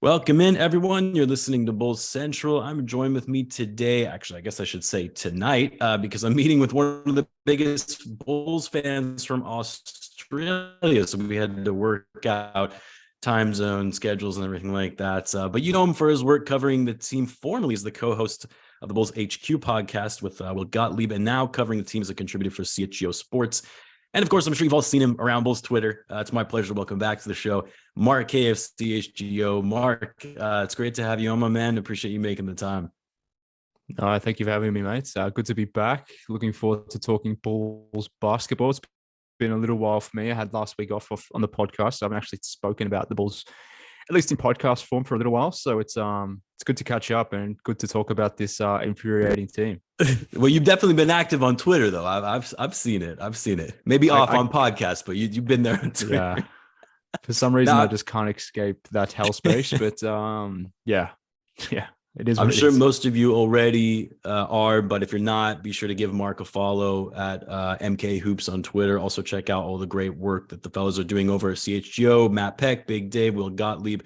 Welcome in, everyone. You're listening to Bulls Central. I'm joined with me today. Actually, I guess I should say tonight, because I'm meeting with one of the biggest Bulls fans from Australia. So we had to work out time zone schedules and everything like that. But you know him for his work covering the team. Formerly as the co-host of the Bulls HQ podcast with Will Gottlieb, and now covering the team as a contributor for CHGO Sports. And of course, I'm sure you've all seen him around Bulls Twitter. It's my pleasure to welcome back to the show, Mark K of CHGO. Mark, it's great to have you on, my man. Appreciate you making the time. Thank you for having me, mate. Good to be back. Looking forward to talking Bulls basketball. It's been a little while for me. I had last week off on the podcast. So I haven't actually spoken about the Bulls, at least in podcast form, for a little while. So it's good to catch up and good to talk about this infuriating team. Well, you've definitely been active on Twitter, though. I've seen it. I've seen it. Maybe off on podcasts, but you've been there on Twitter. Yeah. For some reason, I just can't escape that hellspace. But yeah. It is. I'm sure most of you already are, but if you're not, be sure to give Mark a follow at MK Hoops on Twitter. Also, check out all the great work that the fellas are doing over at CHGO, Matt Peck, Big Dave, Will Gottlieb,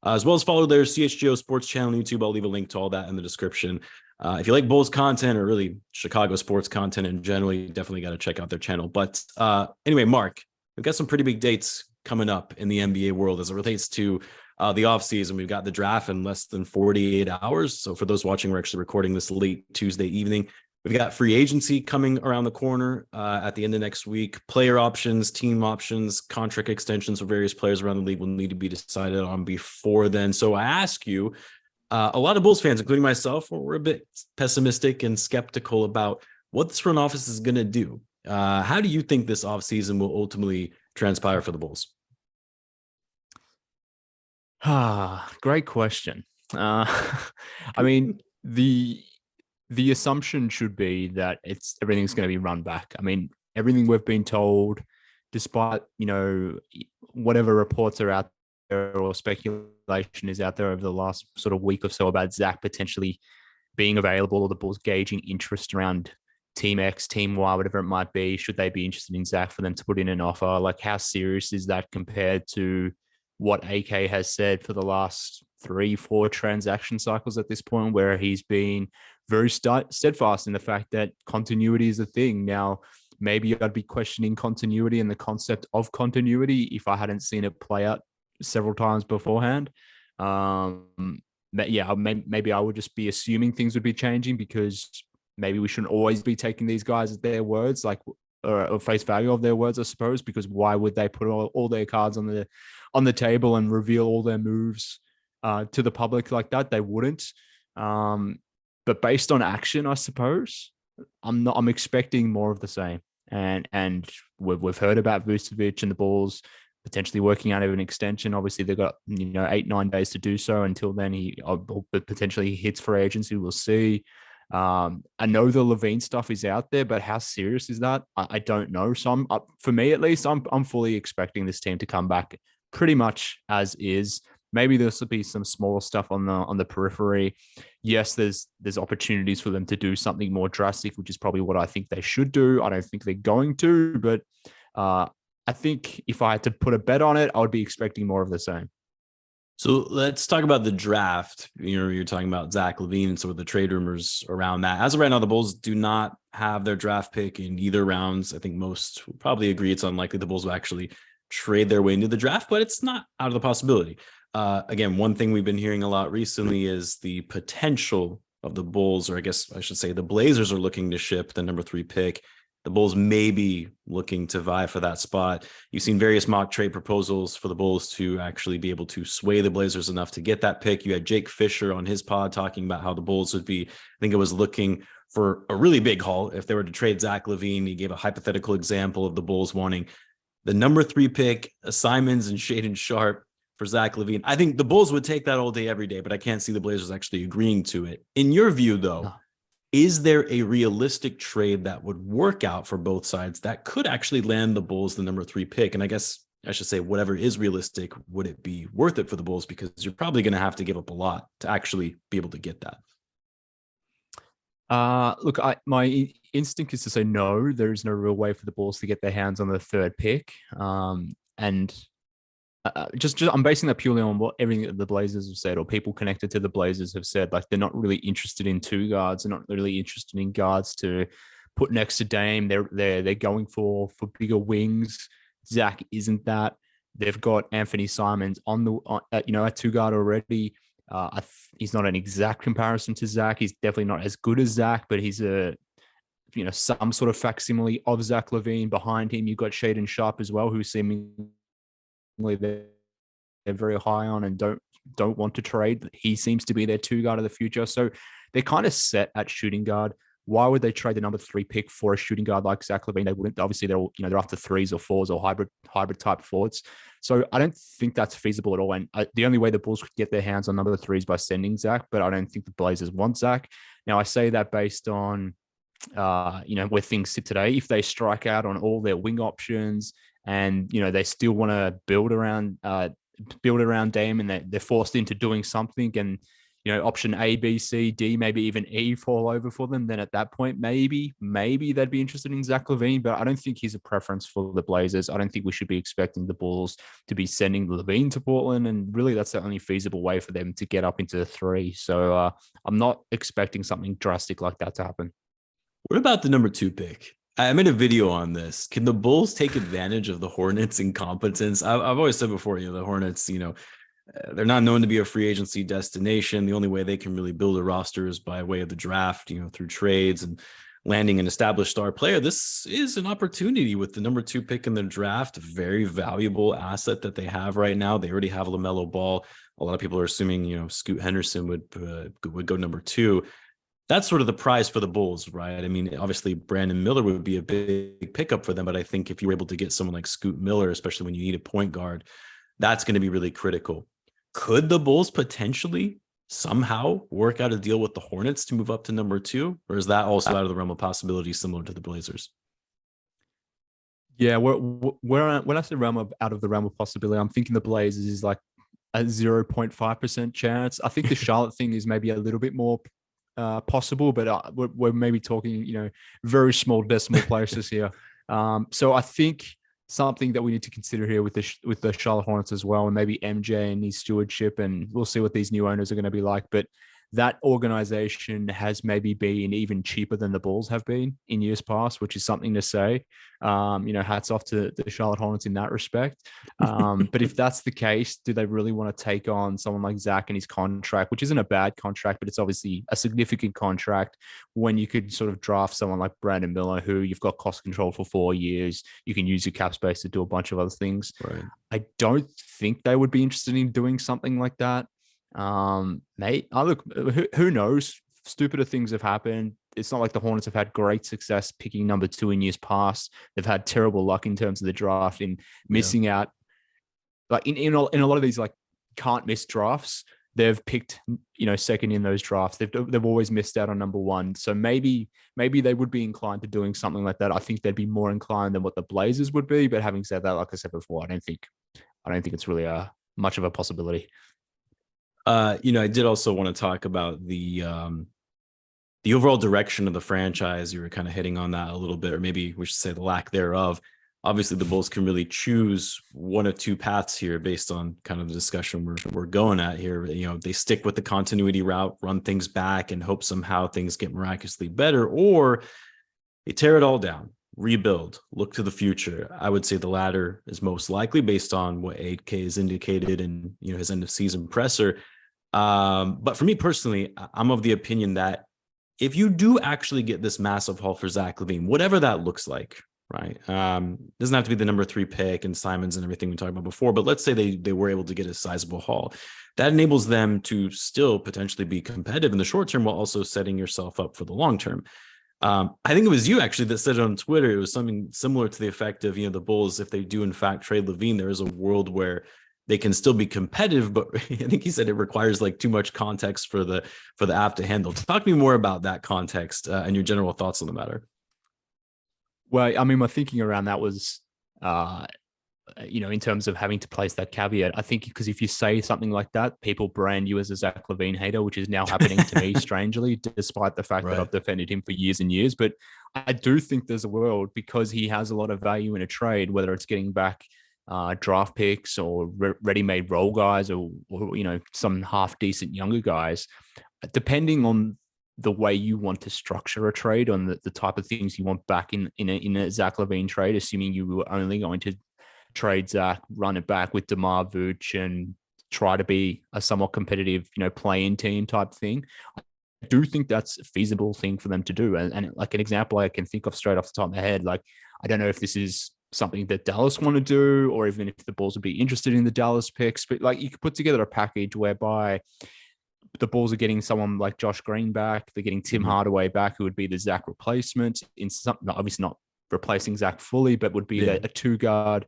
as well as follow their CHGO Sports channel on YouTube. I'll leave a link to all that in the description. If you like Bulls content or really Chicago sports content in general, you definitely got to check out their channel. But anyway, Mark, we've got some pretty big dates coming up in the NBA world as it relates to the offseason. We've got the draft in less than 48 hours. So for those watching, we're actually recording this late Tuesday evening. We've got free agency coming around the corner at the end of next week. Player options, team options, contract extensions for various players around the league will need to be decided on before then. So I ask you, a lot of Bulls fans, including myself, we're a bit pessimistic and skeptical about what this front office is going to do. How do you think this offseason will ultimately transpire for the Bulls? Great question. I mean, the assumption should be that everything's going to be run back. I mean, everything we've been told, despite, whatever reports are out there or speculation is out there over the last sort of week or so about Zach potentially being available or the Bulls gauging interest around Team X, Team Y, whatever it might be. Should they be interested in Zach for them to put in an offer? Like, how serious is that compared to what AK has said for the last 3-4 transaction cycles at this point, where he's been very steadfast in the fact that continuity is a thing. Now, maybe I'd be questioning continuity and the concept of continuity if I hadn't seen it play out several times beforehand. Maybe I would just be assuming things would be changing because maybe we shouldn't always be taking these guys at their words, like or face value of their words, I suppose, because why would they put all their cards on the table and reveal all their moves to the public like that? They wouldn't. But based on action, I suppose I'm expecting more of the same. And we've heard about Vucevic and the Bulls potentially working out of an extension. Obviously, they've got 8-9 days to do so. Until then, he potentially hits free agency. We'll see. I know the Lavine stuff is out there, but how serious is that? I don't know. So for me at least, I'm fully expecting this team to come back pretty much as is. Maybe there'll be some smaller stuff on the periphery. Yes, there's opportunities for them to do something more drastic, which is probably what I think they should do. I don't think they're going to, but I think if I had to put a bet on it, I would be expecting more of the same. So let's talk about the draft. You're talking about Zach Lavine and some of the trade rumors around that. As of right now, the Bulls do not have their draft pick in either rounds. I think most would probably agree it's unlikely the Bulls will actually trade their way into the draft, but it's not out of the possibility. Again, one thing we've been hearing a lot recently is the potential of the Bulls, or I guess I should say the Blazers are looking to ship the number 3 pick. The Bulls may be looking to vie for that spot. You've seen various mock trade proposals for the Bulls to actually be able to sway the Blazers enough to get that pick. You had Jake Fisher on his pod talking about how the Bulls would be, I think it was looking for a really big haul if they were to trade Zach Lavine. He gave a hypothetical example of the Bulls wanting the number 3 pick, Simons and Shaedon Sharpe for Zach Lavine. I think the Bulls would take that all day, every day, but I can't see the Blazers actually agreeing to it. In your view, though, is there a realistic trade that would work out for both sides that could actually land the Bulls the number 3 pick? And I guess I should say, whatever is realistic, would it be worth it for the Bulls? Because you're probably going to have to give up a lot to actually be able to get that. Look, my instinct is to say no. There is no real way for the Bulls to get their hands on the 3rd pick. And I'm basing that purely on what everything that the Blazers have said, or people connected to the Blazers have said. Like, they're not really interested in two guards. They're not really interested in guards to put next to Dame. They're going for bigger wings. Zach isn't that. They've got Anthony Simons at two guard already. He's not an exact comparison to Zach. He's definitely not as good as Zach, but he's some sort of facsimile of Zach Lavine. Behind him, you've got Shaedon Sharpe as well, who seemingly they're very high on and don't want to trade. He seems to be their two guard of the future. So they're kind of set at shooting guard. Why would they trade the number 3 pick for a shooting guard like Zach Lavine? They wouldn't. Obviously, they're after threes or fours or hybrid type forwards. So I don't think that's feasible at all. And the only way the Bulls could get their hands on number 3 is by sending Zach, but I don't think the Blazers want Zach. Now, I say that based on where things sit today. If they strike out on all their wing options and they still want to build around Dame, and they're forced into doing something, and option A, B, C, D, maybe even E fall over for them, then at that point, maybe they'd be interested in Zach Lavine, but I don't think he's a preference for the Blazers. I don't think we should be expecting the Bulls to be sending Lavine to Portland, and really that's the only feasible way for them to get up into the 3. So I'm not expecting something drastic like that to happen. What about the number 2 pick? I made a video on this. Can the Bulls take advantage of the Hornets' incompetence? I've always said before, the Hornets, they're not known to be a free agency destination. The only way they can really build a roster is by way of the draft, through trades and landing an established star player. This is an opportunity with the number 2 pick in the draft, a very valuable asset that they have right now. They already have LaMelo Ball. A lot of people are assuming, Scoot Henderson would go number 2. That's sort of the prize for the Bulls, right? I mean, obviously Brandon Miller would be a big pickup for them, but I think if you were able to get someone like Scoot Miller, especially when you need a point guard, that's going to be really critical. Could the Bulls potentially somehow work out a deal with the Hornets to move up to number 2? Or is that also out of the realm of possibility, similar to the Blazers? Yeah, when I say out of the realm of possibility, I'm thinking the Blazers is like a 0.5% chance. I think the Charlotte thing is maybe a little bit more possible, but we're maybe talking, very small decimal places here. So I think something that we need to consider here with the Charlotte Hornets as well, and maybe MJ and his stewardship, and we'll see what these new owners are going to be like. But that organization has maybe been even cheaper than the Bulls have been in years past, which is something to say. Hats off to the Charlotte Hornets in that respect. But if that's the case, do they really want to take on someone like Zach and his contract, which isn't a bad contract, but it's obviously a significant contract, when you could sort of draft someone like Brandon Miller, who you've got cost control for 4 years. You can use your cap space to do a bunch of other things. Right. I don't think they would be interested in doing something like that. Who knows? Stupider things have happened. It's not like the Hornets have had great success picking number 2 in years past. They've had terrible luck in terms of the draft, in missing out. Like in a lot of these like can't miss drafts, they've picked second in those drafts. They've always missed out on number 1. So maybe they would be inclined to doing something like that. I think they'd be more inclined than what the Blazers would be. But having said that, like I said before, I don't think it's really much of a possibility. I did also want to talk about the overall direction of the franchise. You were kind of hitting on that a little bit, or maybe we should say the lack thereof. Obviously, the Bulls can really choose one of 2 paths here based on kind of the discussion we're going at here. They stick with the continuity route, run things back, and hope somehow things get miraculously better, or they tear it all down, rebuild, look to the future. I would say the latter is most likely based on what 8K has indicated in his end of season presser. But for me personally, I'm of the opinion that if you do actually get this massive haul for Zach Lavine, whatever that looks like, right? Doesn't have to be the number 3 pick and Simons and everything we talked about before, but let's say they were able to get a sizable haul. That enables them to still potentially be competitive in the short term while also setting yourself up for the long term. I think it was you actually that said it on Twitter. It was something similar to the effect of, the Bulls, if they do in fact trade Lavine, there is a world where they can still be competitive, but I think he said it requires like too much context for the app to handle. Talk to me more about that context and your general thoughts on the matter. Well, I mean, my thinking around that was, in terms of having to place that caveat, I think because if you say something like that, people brand you as a Zach Lavine hater, which is now happening to me strangely, despite the fact that I've defended him for years and years. But I do think there's a world, because he has a lot of value in a trade, whether it's getting back draft picks or ready-made role guys, or some half decent younger guys, depending on the way you want to structure a trade, on the type of things you want back in a Zach Lavine trade, assuming you were only going to trade Zach, run it back with DeMar, Vooch, and try to be a somewhat competitive, play-in team type thing. I do think that's a feasible thing for them to do. And like an example I can think of straight off the top of my head, like, I don't know if this is something that Dallas want to do, or even if the Bulls would be interested in the Dallas picks, but like you could put together a package whereby the Bulls are getting someone like Josh Green back, they're getting Tim Hardaway back, who would be the Zach replacement in something, obviously not replacing Zach fully, but would be a two guard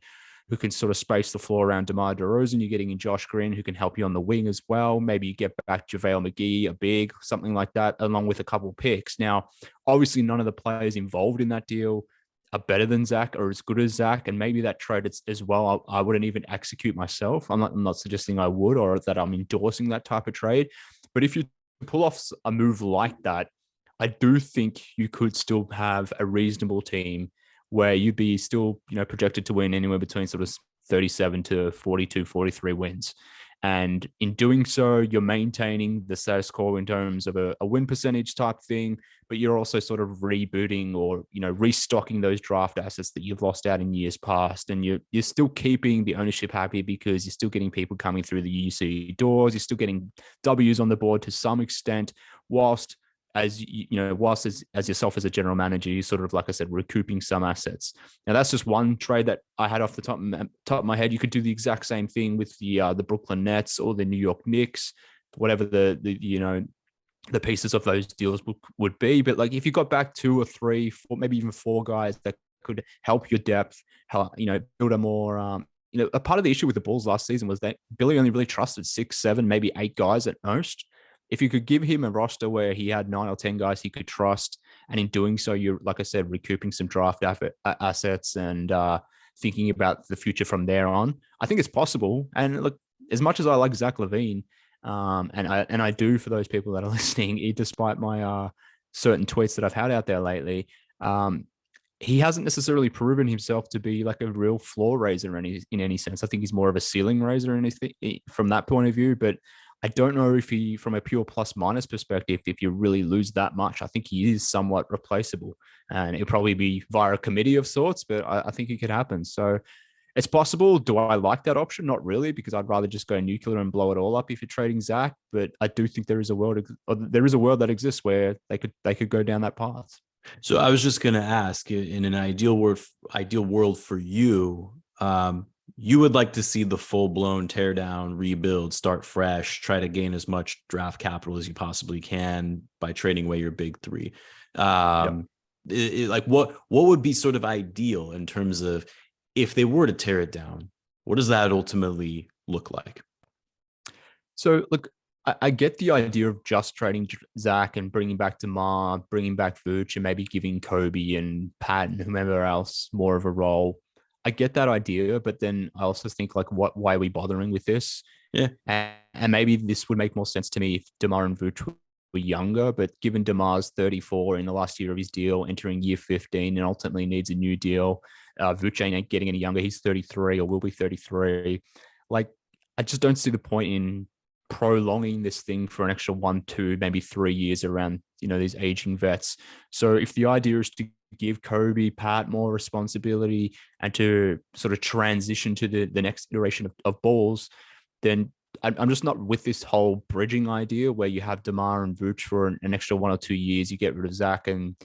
who can sort of space the floor around DeMar DeRozan. You're getting in Josh Green, who can help you on the wing as well. Maybe you get back JaVale McGee, a big, something like that, along with a couple of picks. Now, obviously, none of the players involved in that deal are better than Zach or as good as Zach. And maybe that trade as well, I wouldn't even execute myself. I'm not suggesting I would, or that I'm endorsing that type of trade. But if you pull off a move like that, I do think you could still have a reasonable team where you'd be still, projected to win anywhere between sort of 37 to 42, 43 wins. And in doing so, you're maintaining the status quo in terms of a win percentage type thing, but you're also sort of rebooting or, restocking those draft assets that you've lost out in years past. And you're still keeping the ownership happy because you're still getting people coming through the UC doors. You're still getting W's on the board to some extent, whilst as yourself as a general manager, you sort of, like I said, recouping some assets. Now that's just one trade that I had off the top of my head. You could do the exact same thing with the Brooklyn Nets or the New York Knicks, whatever the pieces of those deals would be. But like if you got back 2 or 3, 4, maybe even 4 guys that could help your depth, build a more a part of the issue with the Bulls last season was that Billy only really trusted 6, 7, maybe 8 guys at most. If you could give him a roster where he had 9 or 10 guys he could trust, and in doing so, you're, like I said, recouping some draft assets and thinking about the future from there on, I think it's possible. And look, as much as I like Zach Lavine, and I do for those people that are listening, despite my certain tweets that I've had out there lately, he hasn't necessarily proven himself to be like a real floor raiser in any sense. I think he's more of a ceiling raiser from that point of view, but I don't know if he, from a pure plus minus perspective, if you really lose that much, I think he is somewhat replaceable, and it'll probably be via a committee of sorts, but I think it could happen. So it's possible. Do I like that option? Not really, because I'd rather just go nuclear and blow it all up if you're trading Zach. But I do think there is a world that exists where they could go down that path. So I was just going to ask, in an ideal world for you, you would like to see the full-blown tear down, rebuild, start fresh, try to gain as much draft capital as you possibly can by trading away your big 3. Like what would be sort of ideal in terms of, if they were to tear it down, what does that ultimately look like? So look, I get the idea of just trading Zach and bringing back DeMar, bringing back Vooch, and maybe giving Coby and Pat and whomever else more of a role. I get that idea, but then I also think, like, why are we bothering with this? Yeah. And maybe this would make more sense to me if DeMar and Vooch were younger, but given DeMar's 34 in the last year of his deal, entering year 15, and ultimately needs a new deal, Vooch ain't getting any younger. He's 33 or will be 33. Like, I just don't see the point in prolonging this thing for an extra 1, 2, maybe 3 years around, these aging vets. So if the idea is to give Coby, Pat more responsibility and to sort of transition to the next iteration of balls, then I'm just not with this whole bridging idea where you have DeMar and Vooch for an extra 1 or 2 years, you get rid of Zach, and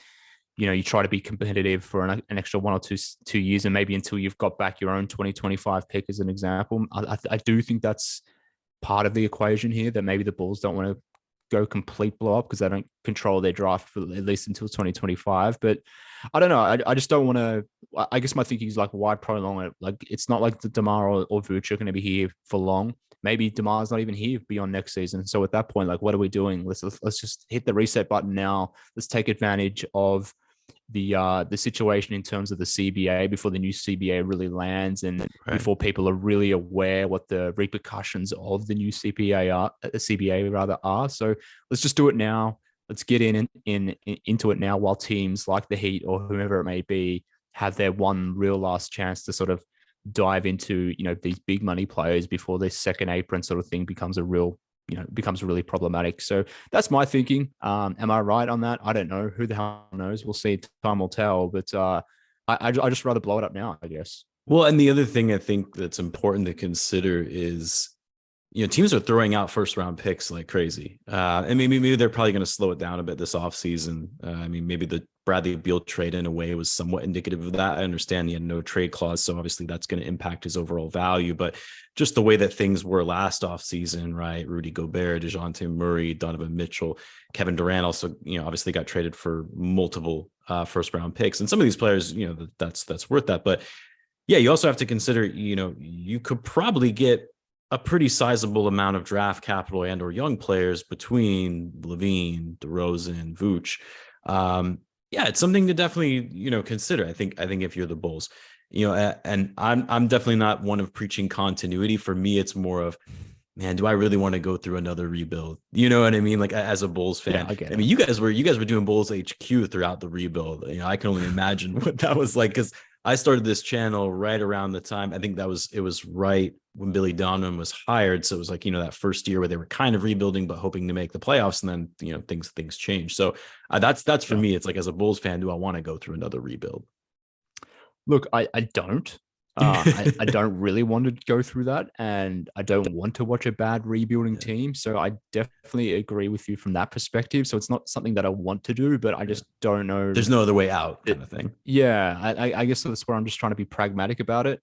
you try to be competitive for an extra 1 or 2 years, and maybe until you've got back your own 2025 pick as an example. I do think that's part of the equation here, that maybe the Bulls don't want to go complete blow up because they don't control their draft for at least until 2025. But I don't know. I just don't want to. I guess my thinking is, like, why prolong it? Like, it's not like the DeMar or Vooch are going to be here for long. Maybe DeMar's not even here beyond next season. So at that point, like, what are we doing? Let's just hit the reset button now. Let's take advantage of the situation in terms of the CBA before the new CBA really lands, and before people are really aware what the repercussions of the new CBA are. So let's just do it now. Let's get into it now, while teams like the Heat or whomever it may be have their one real last chance to sort of dive into, these big money players before this second apron sort of thing becomes becomes really problematic. So that's my thinking. Am I right on that? I don't know. Who the hell knows? We'll see. Time will tell. But I just rather blow it up now, I guess. Well, and the other thing I think that's important to consider is, teams are throwing out first round picks like crazy. And maybe they're probably going to slow it down a bit this offseason. Maybe the Bradley Beal trade in a way was somewhat indicative of that. I understand he had no trade clause, so obviously that's going to impact his overall value. But just the way that things were last offseason, right? Rudy Gobert, DeJounte Murray, Donovan Mitchell, Kevin Durant also, obviously got traded for multiple first round picks. And some of these players, that's worth that. But yeah, you also have to consider, you could probably get a pretty sizable amount of draft capital and or young players between Lavine, DeRozan, Vooch. Yeah, it's something to definitely, consider. I think if you're the Bulls, and I'm definitely not one of preaching continuity. For me, it's more of, man, do I really want to go through another rebuild? You know what I mean? Like, as a Bulls fan, yeah, I get it. you guys were doing Bulls HQ throughout the rebuild. I can only imagine what that was like, because I started this channel right around the time, I think it was right when Billy Donovan was hired. So it was like, that first year where they were kind of rebuilding, but hoping to make the playoffs. And then, things changed. So that's for me. It's like, as a Bulls fan, do I want to go through another rebuild? Look, I don't. I don't really want to go through that, and I don't want to watch a bad rebuilding team. So I definitely agree with you from that perspective. So it's not something that I want to do, but I just don't know. There's no other way out, kind of thing. Yeah, I guess that's where I'm just trying to be pragmatic about it.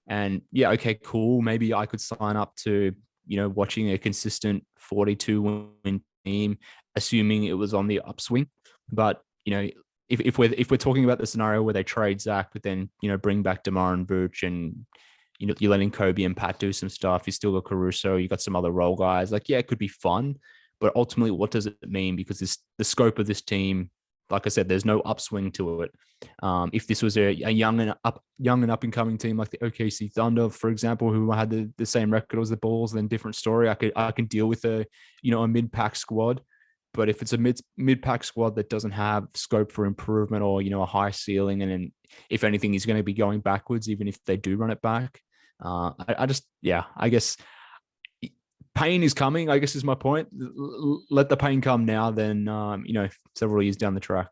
And yeah, okay, cool. Maybe I could sign up to, watching a consistent 42 win team, assuming it was on the upswing. But, if we're talking about the scenario where they trade Zach, but then, bring back DeMar and Vooch, and, you're letting Coby and Pat do some stuff. You still got Caruso. You got some other role guys. Like, yeah, it could be fun. But ultimately, what does it mean? Because the scope of this team, like I said, there's no upswing to it. If this was a young and up and coming team like the OKC Thunder, for example, who had the same record as the Bulls, then different story. I can deal with a mid-pack squad. But if it's a mid-pack squad that doesn't have scope for improvement, or a high ceiling, and then if anything is going to be going backwards, even if they do run it back, I guess pain is coming, I guess, is my point. Let the pain come now than, several years down the track.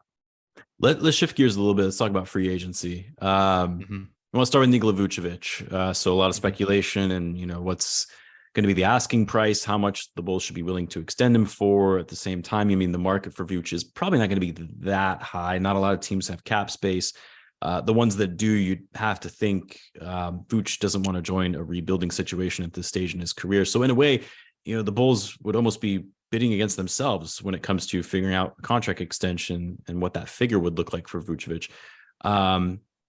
Let's shift gears a little bit. Let's talk about free agency. I want to start with Nikola Vucevic. So a lot of speculation and, what's going to be the asking price, how much the Bulls should be willing to extend him for. At the same time, the market for Vooch is probably not going to be that high. Not a lot of teams have cap space. The ones that do, you'd have to think Vooch doesn't want to join a rebuilding situation at this stage in his career. So in a way, the Bulls would almost be bidding against themselves when it comes to figuring out a contract extension and what that figure would look like for Vucevic.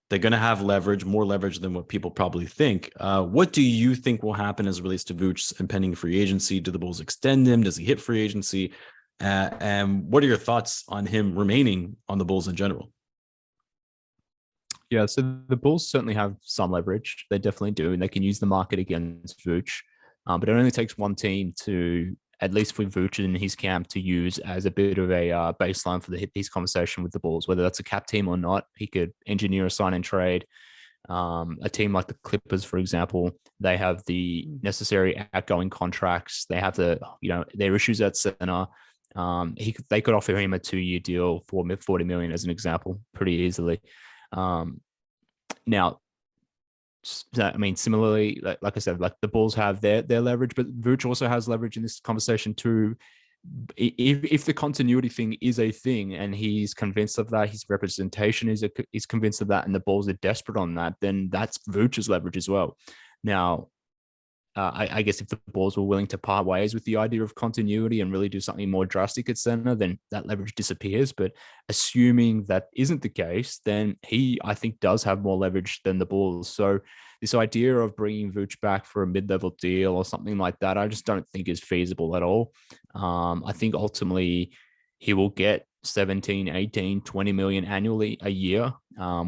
They're going to have leverage, more leverage than what people probably think. What do you think will happen as it relates to Vooch's impending free agency? Do the Bulls extend him? Does he hit free agency? And what are your thoughts on him remaining on the Bulls in general? Yeah, so the Bulls certainly have some leverage. They definitely do, and they can use the market against Vooch. But it only takes one team to, at least with Vooch in his camp, to use as a bit of a baseline for his conversation with the Bulls, whether that's a cap team or not. He could engineer a sign and trade. A team like the Clippers, for example, they have the necessary outgoing contracts. They have their issues at center. They could offer him a 2-year deal for $40 million, as an example, pretty easily. Now, similarly, like I said, like the Bulls have their leverage, but Vooch also has leverage in this conversation too. If the continuity thing is a thing, and he's convinced of that, his representation is convinced of that, and the Bulls are desperate on that, then that's Vooch's leverage as well. Now, I guess if the Bulls were willing to part ways with the idea of continuity and really do something more drastic at center, then that leverage disappears. But assuming that isn't the case, then he, I think, does have more leverage than the Bulls. So this idea of bringing Vooch back for a mid-level deal or something like that, I just don't think is feasible at all. I think ultimately he will get 17, 18, 20 million annually a year,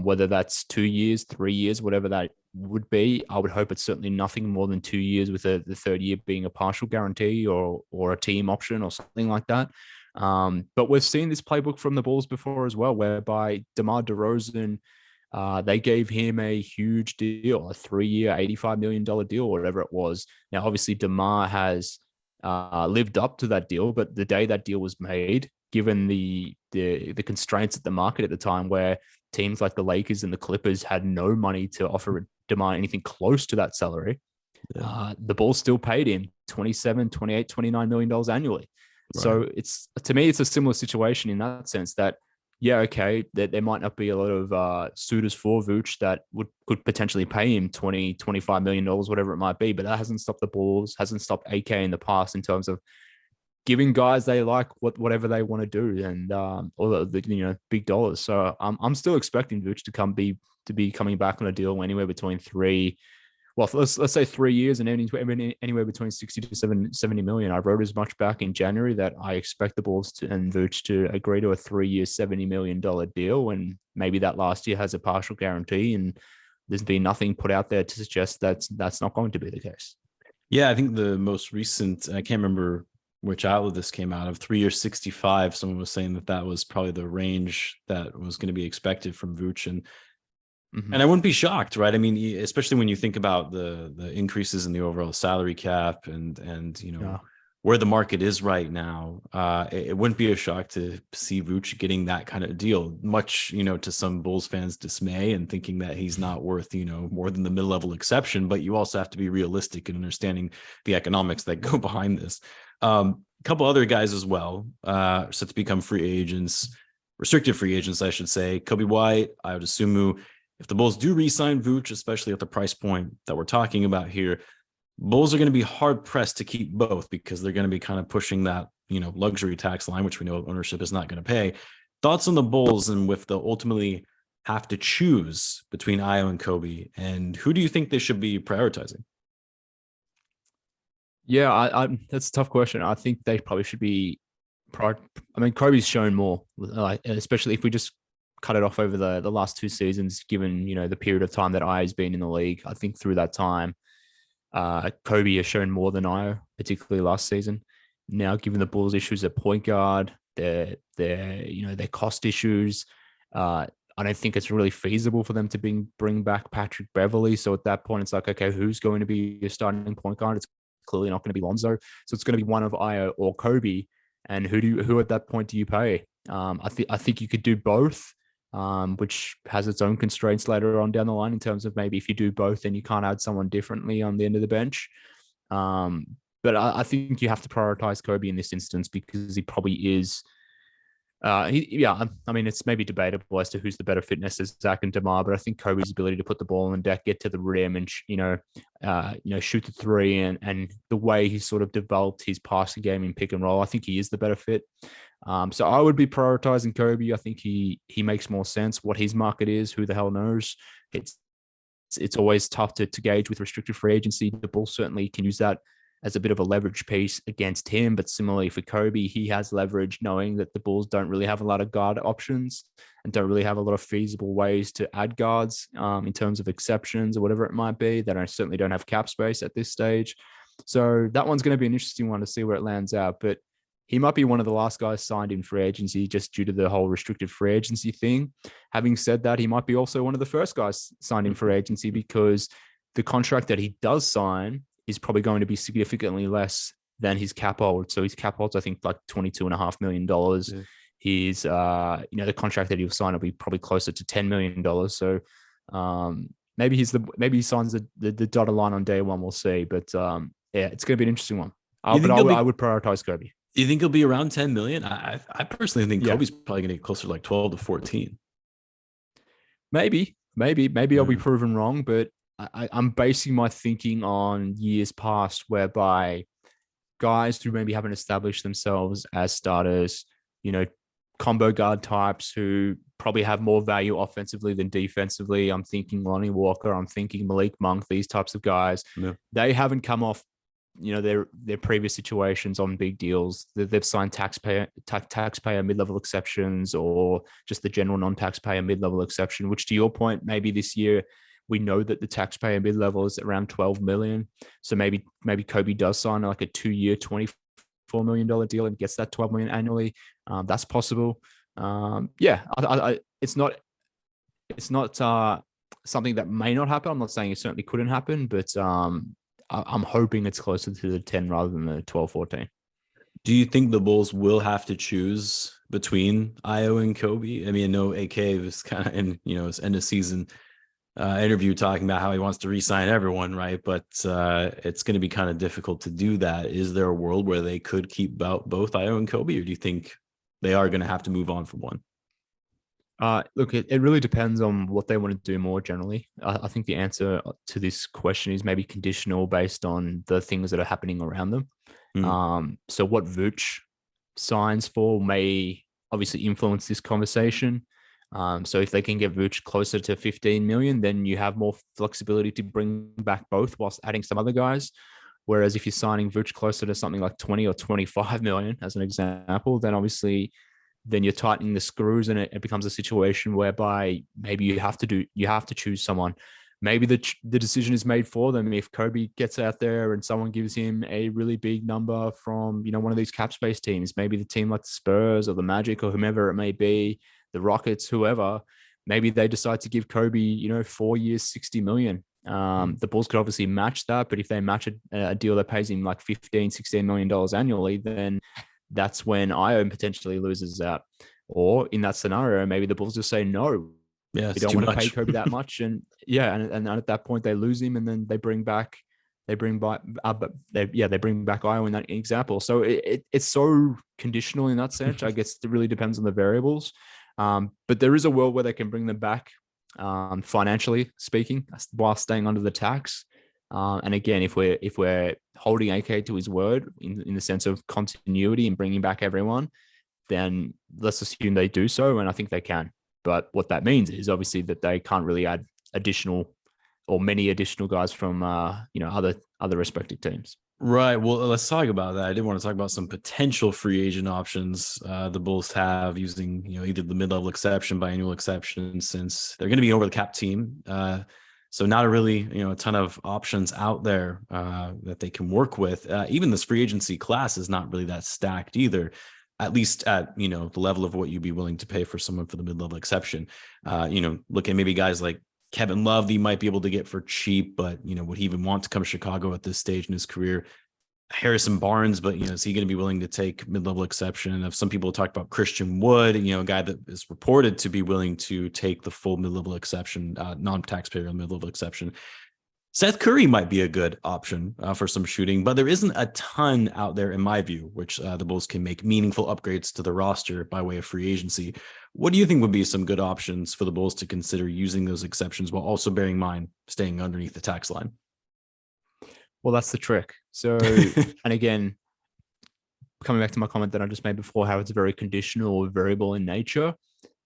whether that's 2 years, 3 years, whatever that would be. I would hope it's certainly nothing more than 2 years, with the third year being a partial guarantee or a team option or something like that. But we've seen this playbook from the Bulls before as well, whereby DeMar DeRozan They gave him a huge deal, a 3-year, $85 million deal, whatever it was. Now, obviously, DeMar has lived up to that deal, but the day that deal was made, given the constraints at the market at the time, where teams like the Lakers and the Clippers had no money to offer DeMar anything close to that salary, the Bulls still paid him $27, $28, $29 million annually. Right. So to me, it's a similar situation in that sense that, yeah, okay, that there might not be a lot of suitors for Vooch that could potentially pay him $20, $25 million, whatever it might be, but that hasn't stopped the Bulls, hasn't stopped AK in the past in terms of giving guys they like whatever they want to do, and all the big dollars. So I'm still expecting Vooch to be coming back on a deal anywhere between let's say 3 years and anywhere between 60 to 70 million. I wrote as much back in January that I expect the Bulls and Vooch to agree to a 3-year, $70 million deal. And maybe that last year has a partial guarantee, and there's been nothing put out there to suggest that's not going to be the case. Yeah, I think the most recent, I can't remember which outlet this came out of, 3 years, 65. Someone was saying that was probably the range that was going to be expected from Vooch. And I wouldn't be shocked, right? I mean, especially when you think about the increases in the overall salary cap and where the market is right now, it wouldn't be a shock to see Vooch getting that kind of deal, much, to some Bulls fans' dismay and thinking that he's not worth, more than the mid-level exception. But you also have to be realistic in understanding the economics that go behind this. A couple other guys as well, set to become free agents, restricted free agents, I should say. Coby White, Dosunmu. If the Bulls do re-sign Vooch, especially at the price point that we're talking about here, Bulls are going to be hard pressed to keep both because they're going to be kind of pushing that, luxury tax line, which we know ownership is not going to pay. Thoughts on the Bulls and with the ultimately have to choose between Ayo and Coby, and who do you think they should be prioritizing? Yeah, I that's a tough question. I think they probably should be. Coby's shown more, especially if we just cut it off over the last 2 seasons, given, the period of time that Ayo's been in the league. I think through that time, Coby has shown more than Ayo, particularly last season. Now, given the Bulls' issues at point guard, their cost issues, I don't think it's really feasible for them to bring back Patrick Beverley. So at that point, it's like, okay, who's going to be your starting point guard? It's clearly not going to be Lonzo. So it's going to be one of Ayo or Coby. And who at that point do you pay? I think you could do both. Which has its own constraints later on down the line in terms of maybe if you do both, then you can't add someone differently on the end of the bench. But I think you have to prioritize Coby in this instance because he probably is. It's maybe debatable as to who's the better fitness as Zach and DeMar, but I think Coby's ability to put the ball on the deck, get to the rim, and shoot the three, and the way he sort of developed his passing game in pick and roll, I think he is the better fit. So I would be prioritizing Coby. I think he makes more sense. What his market is, who the hell knows? It's always tough to gauge with restricted free agency. The Bulls certainly can use that as a bit of a leverage piece against him. But similarly for Coby, he has leverage knowing that the Bulls don't really have a lot of guard options and don't really have a lot of feasible ways to add guards in terms of exceptions or whatever it might be. That I certainly don't have cap space at this stage. So that one's going to be an interesting one to see where it lands out. But he might be one of the last guys signed in free agency just due to the whole restricted free agency thing. Having said that, he might be also one of the first guys signed in free agency because the contract that he does sign is probably going to be significantly less than his cap hold. So his cap hold's, I think, like $22.5 million. Yeah. His, the contract that he'll sign will be probably closer to $10 million. So maybe he signs the dotted line on day one. We'll see. But it's going to be an interesting one. I would prioritize Coby. You think he'll be around 10 million? I personally think Coby's probably going to get closer to like 12 to 14. Maybe I'll be proven wrong, but I'm basing my thinking on years past whereby guys who maybe haven't established themselves as starters, combo guard types who probably have more value offensively than defensively. I'm thinking Lonnie Walker. I'm thinking Malik Monk, these types of guys. Yeah. They haven't come off their previous situations on big deals. They've signed taxpayer mid-level exceptions or just the general non-taxpayer mid-level exception, which to your point, maybe this year we know that the taxpayer mid-level is around 12 million. So maybe Coby does sign like a 2-year, $24 million deal and gets that 12 million annually. That's possible. It's not it's not something that may not happen. I'm not saying it certainly couldn't happen, but I'm hoping it's closer to the 10 rather than the 12, 14. Do you think the Bulls will have to choose between Io and Coby? I mean, I know AK was kind of in, his end of season interview talking about how he wants to re-sign everyone, right? But it's going to be kind of difficult to do that. Is there a world where they could keep both Io and Coby, or do you think they are going to have to move on from one? Look, it really depends on what they want to do more generally. I think the answer to this question is maybe conditional based on the things that are happening around them. So what Vooch signs for may obviously influence this conversation. So if they can get Vooch closer to 15 million, then you have more flexibility to bring back both whilst adding some other guys. Whereas if you're signing Vooch closer to something like 20 or 25 million, as an example, then obviously then you're tightening the screws and it becomes a situation whereby maybe you have to choose someone. Maybe the decision is made for them. If Coby gets out there and someone gives him a really big number from, one of these cap space teams, maybe the team like the Spurs or the Magic or whomever it may be, the Rockets, whoever, maybe they decide to give Coby, 4 years, 60 million. The Bulls could obviously match that, but if they match a deal that pays him like $15-16 million annually, then that's when Io potentially loses out. Or in that scenario, maybe the Bulls just say no. Yeah, we don't want to pay Coby that much, and at that point they lose him, and then they bring back Io in that example. So it's so conditional in that sense. I guess it really depends on the variables. But there is a world where they can bring them back, financially speaking, while staying under the tax. And again, if we're holding AK to his word in the sense of continuity and bringing back everyone, then let's assume they do so, and I think they can. But what that means is obviously that they can't really add many additional guys from other respective teams. Right. Well, let's talk about that. I did want to talk about some potential free agent options the Bulls have using, either the mid-level exception, biannual exception, since they're going to be over the cap team. So not a ton of options out there that they can work with. Even this free agency class is not really that stacked either, at least at, the level of what you'd be willing to pay for someone for the mid-level exception. Look at maybe guys like Kevin Love that you might be able to get for cheap, but, would he even want to come to Chicago at this stage in his career? Harrison Barnes, but, is he going to be willing to take mid-level exception? And if some people talk about Christian Wood, a guy that is reported to be willing to take the full mid-level exception, non-taxpayer mid-level exception. Seth Curry might be a good option for some shooting, but there isn't a ton out there in my view, which the Bulls can make meaningful upgrades to the roster by way of free agency. What do you think would be some good options for the Bulls to consider using those exceptions while also bearing in mind staying underneath the tax line? Well, that's the trick. So, and again, coming back to my comment that I just made before, how it's very conditional or variable in nature,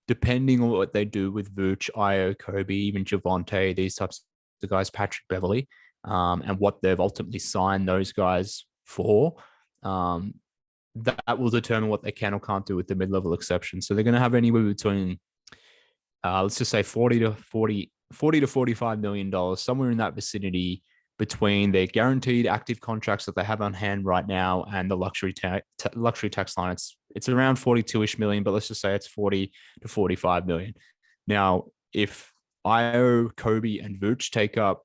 depending on what they do with Vooch, Io, Coby, even Javonte, these types of guys, Patrick Beverley, and what they've ultimately signed those guys for, that will determine what they can or can't do with the mid-level exception. So they're going to have anywhere between, let's just say $40 to $45 million, somewhere in that vicinity, between their guaranteed active contracts that they have on hand right now and the luxury tax line. It's around 42-ish million, but let's just say it's 40 to 45 million. Now, if Io, Coby, and Vooch take up,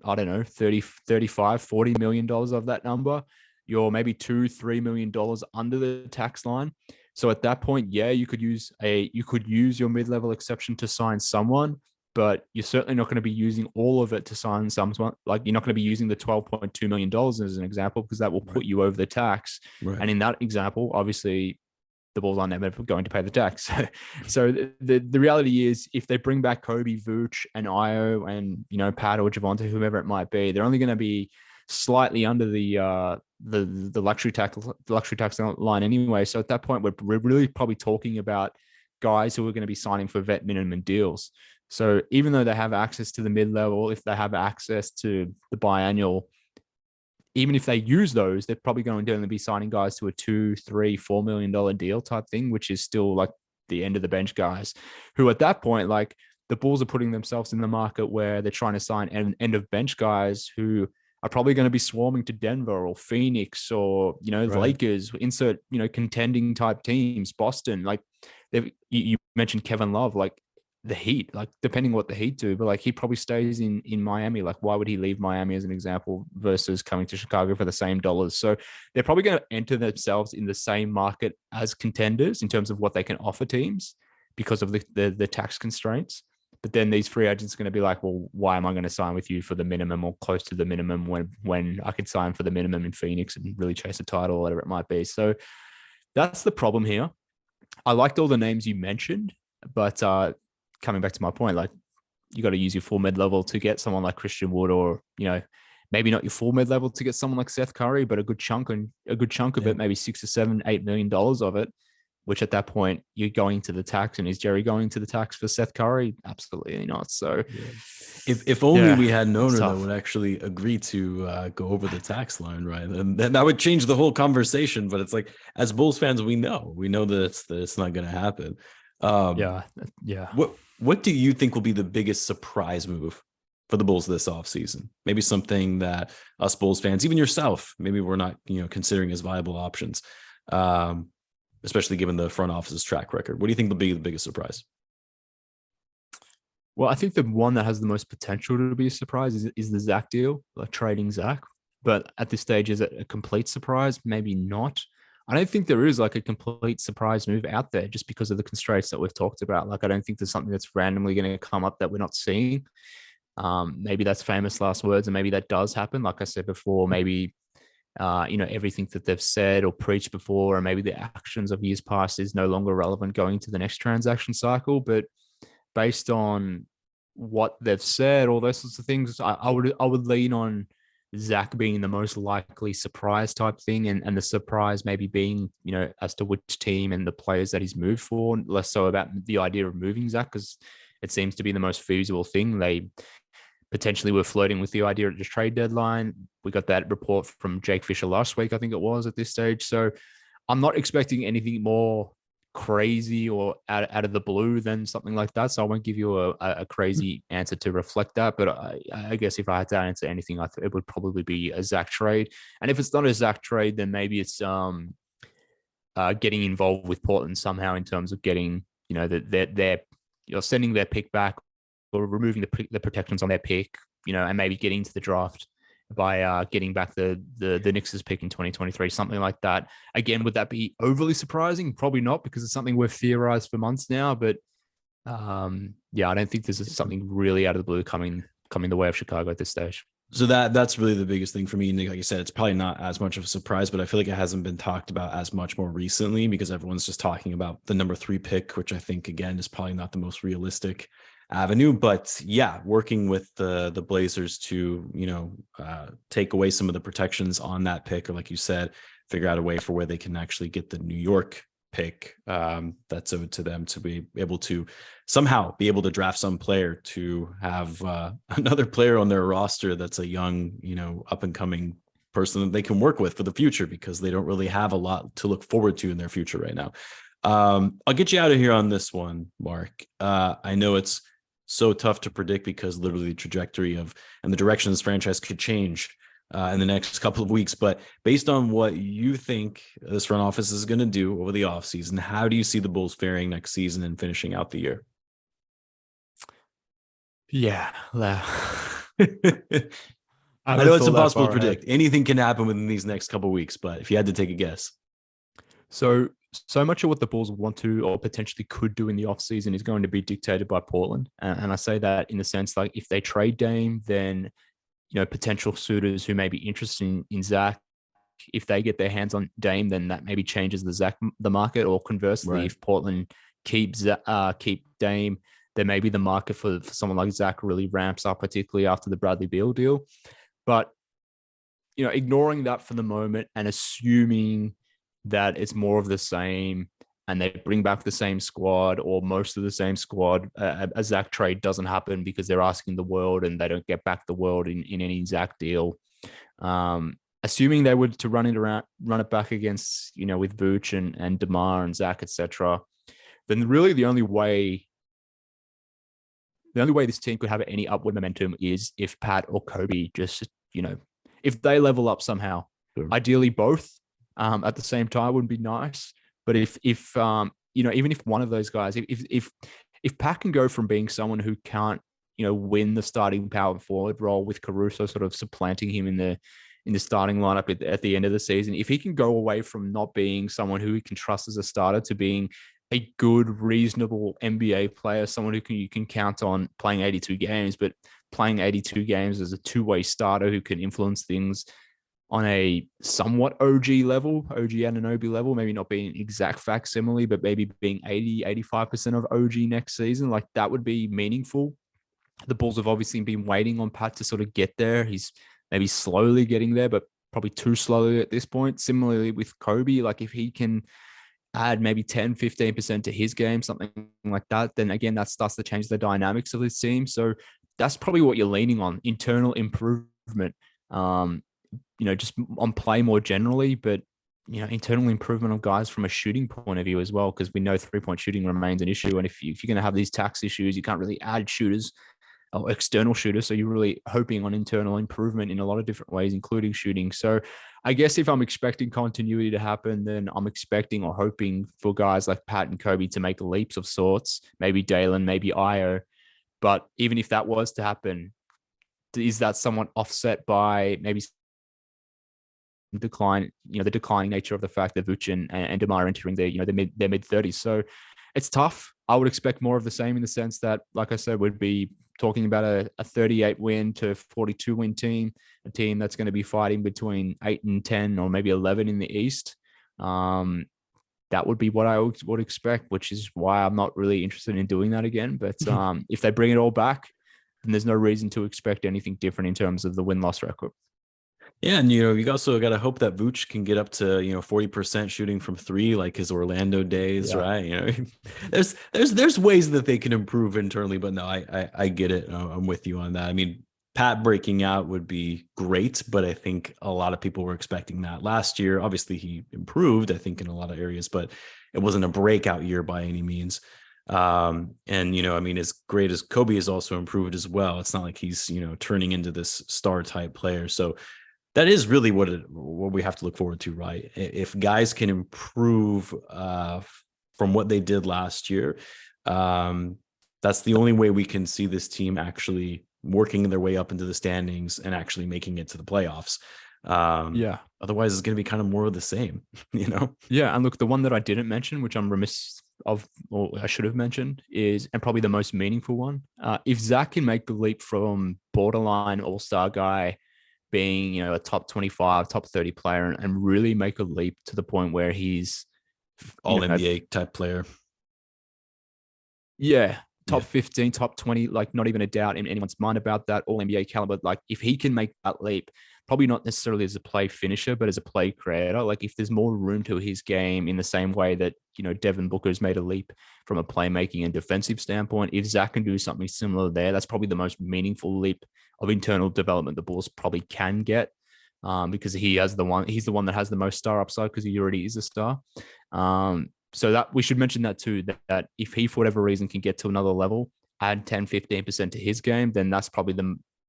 I don't know, 30, 35, $40 million of that number, you're maybe $2-3 million under the tax line. So at that point, yeah, you could use your mid-level exception to sign someone, but you're certainly not going to be using all of it to sign someone. Like, you're not going to be using the $12.2 million as an example, because that will put you over the tax. Right. And in that example, obviously, the Bulls aren't ever going to pay the tax. So the reality is, if they bring back Coby, Vooch, and Io, and Pat or Javonte, whoever it might be, they're only going to be slightly under the luxury tax line anyway. So at that point, we're really probably talking about guys who are going to be signing for vet minimum deals. So even though they have access to the mid-level, if they have access to the biannual, even if they use those, they're probably going to be signing guys to a $2, $3, $4 million deal type thing, which is still like the end of the bench guys, who at that point, like, the Bulls are putting themselves in the market where they're trying to sign end of bench guys who are probably going to be swarming to Denver or Phoenix or, right, Lakers, insert, contending type teams, Boston. Like, you mentioned Kevin Love, like, the Heat, like depending what the Heat do, but like he probably stays in Miami. Like, why would he leave Miami as an example versus coming to Chicago for the same dollars? So they're probably going to enter themselves in the same market as contenders in terms of what they can offer teams because of the tax constraints. But then these free agents are going to be like, well, why am I going to sign with you for the minimum or close to the minimum when I could sign for the minimum in Phoenix and really chase a title or whatever it might be? So that's the problem here. I liked all the names you mentioned, but coming back to my point, like you got to use your full mid-level to get someone like Christian Wood, or maybe not your full mid-level to get someone like Seth Curry, but a good chunk of it, maybe $6 to $7, $8 million of it. Which at that point you're going to the tax, and is Jerry going to the tax for Seth Curry? Absolutely not. So, if only we had an owner that would actually agree to go over the tax line, right? And that would change the whole conversation. But it's like, as Bulls fans, we know that it's not going to happen. What do you think will be the biggest surprise move for the Bulls this offseason? Maybe something that us Bulls fans, even yourself, maybe we're not considering as viable options. Especially given the front office's track record. What do you think will be the biggest surprise? Well, I think the one that has the most potential to be a surprise is the Zach deal, like trading Zach. But at this stage, is it a complete surprise? Maybe not. I don't think there is like a complete surprise move out there just because of the constraints that we've talked about. Like, I don't think there's something that's randomly going to come up that we're not seeing. Maybe that's famous last words, and maybe that does happen. Like I said before, maybe everything that they've said or preached before, or maybe the actions of years past is no longer relevant going to the next transaction cycle. But based on what they've said, all those sorts of things, I would lean on Zach being the most likely surprise type thing, and the surprise maybe being, as to which team and the players that he's moved for, less so about the idea of moving Zach, because it seems to be the most feasible thing. They potentially were flirting with the idea at the trade deadline. We got that report from Jake Fisher last week, I think it was, at this stage. So I'm not expecting anything more crazy or out of the blue than something like that. So I won't give you a crazy answer to reflect that. But I guess if I had to answer anything, it would probably be a Zach trade. And if it's not a Zach trade, then maybe it's getting involved with Portland somehow in terms of getting, their sending their pick back, or removing the protections on their pick, and maybe getting to the draft by getting back the Knicks' pick in 2023, something like that. Again, would that be overly surprising? Probably not, because it's something we've theorized for months now. But I don't think this is something really out of the blue coming the way of Chicago at this stage. So that's really the biggest thing for me. And like you said, it's probably not as much of a surprise, but I feel like it hasn't been talked about as much more recently because everyone's just talking about the number 3 pick, which I think, again, is probably not the most realistic avenue. But yeah, working with the Blazers to take away some of the protections on that pick, or like you said, figure out a way for where they can actually get the New York pick that's owed to them, to be able to somehow be able to draft some player to have another player on their roster that's a young, up and coming person that they can work with for the future, because they don't really have a lot to look forward to in their future right now. I'll get you out of here on this one, Mark. I know it's so tough to predict because literally the trajectory and the direction this franchise could change in the next couple of weeks. But based on what you think this front office is going to do over the offseason, how do you see the Bulls faring next season and finishing out the year? Yeah. I know it's impossible to predict. Anything can happen within these next couple of weeks, but if you had to take a guess. So much of what the Bulls want to or potentially could do in the offseason is going to be dictated by Portland. And I say that in the sense, like, if they trade Dame, then, potential suitors who may be interested in Zach, if they get their hands on Dame, then that maybe changes the market. Or conversely, if Portland keep Dame, then maybe the market for someone like Zach really ramps up, particularly after the Bradley Beal deal. But, ignoring that for the moment and assuming that it's more of the same and they bring back the same squad or most of the same squad, a Zach trade doesn't happen because they're asking the world and they don't get back the world in any Zach deal. Assuming they were to run it back against, with Vooch and DeMar and Zach, etc., then really the only way this team could have any upward momentum is if Pat or Coby just, if they level up somehow. Sure. Ideally both at the same time would be nice. But if even if one of those guys, if if Pat can go from being someone who can't, win the starting power forward role with Caruso sort of supplanting him in the starting lineup at the end of the season, if he can go away from not being someone who he can trust as a starter to being a good, reasonable NBA player, someone you can count on playing 82 games, but playing 82 games as a two-way starter who can influence things on a somewhat OG level, OG Anunoby level, maybe not being exact facsimile, but maybe being 80, 85% of OG next season, like that would be meaningful. The Bulls have obviously been waiting on Pat to sort of get there. He's maybe slowly getting there, but probably too slowly at this point. Similarly with Coby, like if he can add maybe 10, 15% to his game, something like that, then again, that starts to change the dynamics of this team. So that's probably what you're leaning on, internal improvement, just on play more generally, but, internal improvement of guys from a shooting point of view as well, because we know 3-point shooting remains an issue. And if you're going to have these tax issues, you can't really add shooters or external shooters. So you're really hoping on internal improvement in a lot of different ways, including shooting. So I guess if I'm expecting continuity to happen, then I'm expecting or hoping for guys like Pat and Coby to make leaps of sorts, maybe Dalen, maybe Io. But even if that was to happen, is that somewhat offset by maybe decline, the declining nature of the fact that Vuce and DeMar are entering their mid 30s. So it's tough. I would expect more of the same in the sense that, like I said, we'd be talking about a 38 win to 42 win team, a team that's going to be fighting between 8 and 10 or maybe 11 in the East. That would be what I would expect, which is why I'm not really interested in doing that again. But if they bring it all back, then there's no reason to expect anything different in terms of the win-loss record. Yeah, and you also got to hope that Vooch can get up to 40% shooting from three, like his Orlando days, right? There's ways that they can improve internally, but no, I get it. I'm with you on that. I mean, Pat breaking out would be great, but I think a lot of people were expecting that last year. Obviously, he improved, I think, in a lot of areas, but it wasn't a breakout year by any means. And I mean, as great as Coby has also improved as well, it's not like he's turning into this star type player. So that is really what we have to look forward to, right? If guys can improve from what they did last year, that's the only way we can see this team actually working their way up into the standings and actually making it to the playoffs. Otherwise, it's going to be kind of more of the same, Yeah, and look, the one that I didn't mention, which I'm remiss of, or I should have mentioned, is, and probably the most meaningful one, if Zach can make the leap from borderline all-star guy being, a top 25, top 30 player and really make a leap to the point where he's all NBA type player. Yeah. Top 15, top 20, like not even a doubt in anyone's mind about that, all NBA caliber. Like if he can make that leap, probably not necessarily as a play finisher, but as a play creator, like if there's more room to his game in the same way that, Devin Booker's made a leap from a playmaking and defensive standpoint, if Zach can do something similar there, that's probably the most meaningful leap of internal development the Bulls probably can get, because he's the one that has the most star upside because he already is a star. So that we should mention that too, that if he, for whatever reason, can get to another level, add 10, 15% to his game, then that's probably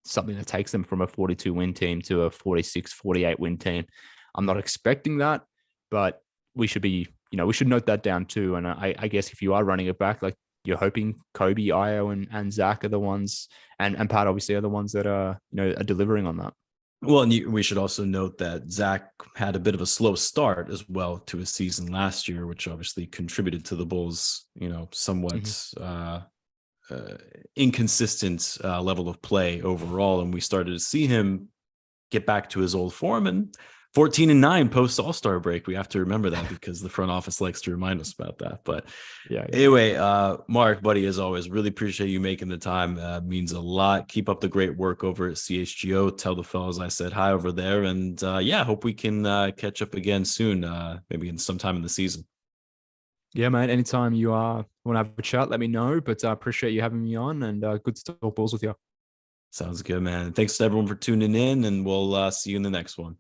something that takes them from a 42 win team to a 46, 48 win team. I'm not expecting that, but we should be, we should note that down too. And I guess if you are running it back, like you're hoping Coby, Io, and Zach are the ones, and Pat obviously are the ones that are delivering on that. Well, and we should also note that Zach had a bit of a slow start as well to his season last year, which obviously contributed to the Bulls, somewhat inconsistent level of play overall. And we started to see him get back to his old form, and 14-9 post All-Star break. We have to remember that because the front office likes to remind us about that. But anyway, Mark, buddy, as always, really appreciate you making the time. Means a lot. Keep up the great work over at CHGO. Tell the fellas I said hi over there. And hope we can catch up again soon, maybe in sometime in the season. Yeah, mate. Anytime you want to have a chat, let me know. But I appreciate you having me on, and good to talk Bulls with you. Sounds good, man. Thanks to everyone for tuning in, and we'll see you in the next one.